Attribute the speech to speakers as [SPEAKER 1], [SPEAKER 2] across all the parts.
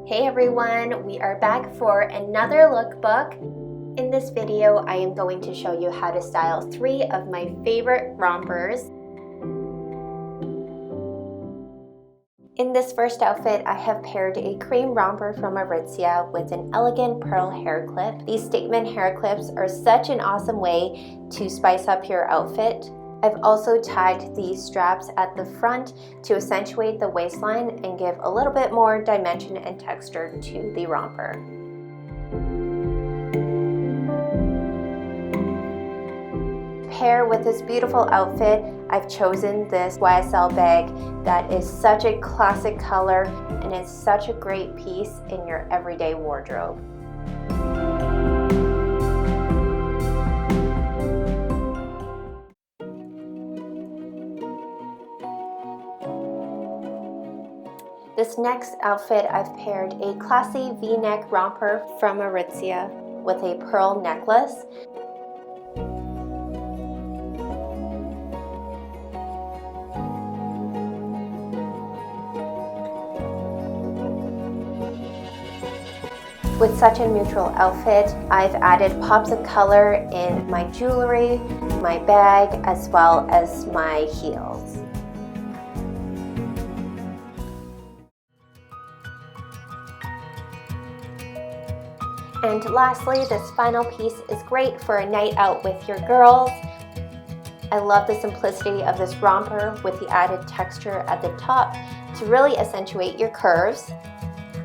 [SPEAKER 1] Hey everyone, we are back for another lookbook. In this video, I am going to show you how to style 3 of my favorite rompers. In this first outfit, I have paired a cream romper from Aritzia with an elegant pearl hair clip. These statement hair clips are such an awesome way to spice up your outfit. I've also tied these straps at the front to accentuate the waistline and give a little bit more dimension and texture to the romper. Pair with this beautiful outfit, I've chosen this YSL bag that is such a classic color and is such a great piece in your everyday wardrobe. This next outfit, I've paired a classy V-neck romper from Aritzia with a pearl necklace. With such a neutral outfit, I've added pops of color in my jewelry, my bag, as well as my heels. And lastly, this final piece is great for a night out with your girls. I love the simplicity of this romper with the added texture at the top to really accentuate your curves.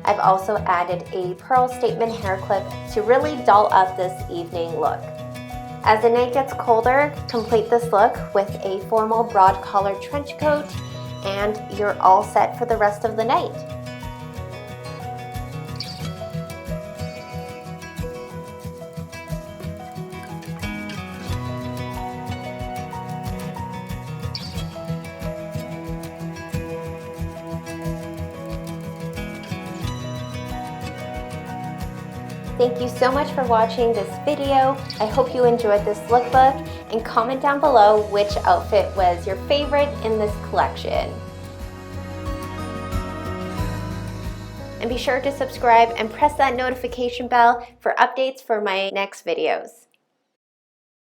[SPEAKER 1] I've also added a pearl statement hair clip to really doll up this evening look. As the night gets colder, complete this look with a formal broad collar trench coat and you're all set for the rest of the night. Thank you so much for watching this video. I hope you enjoyed this lookbook and comment down below which outfit was your favorite in this collection. And be sure to subscribe and press that notification bell for updates for my next videos.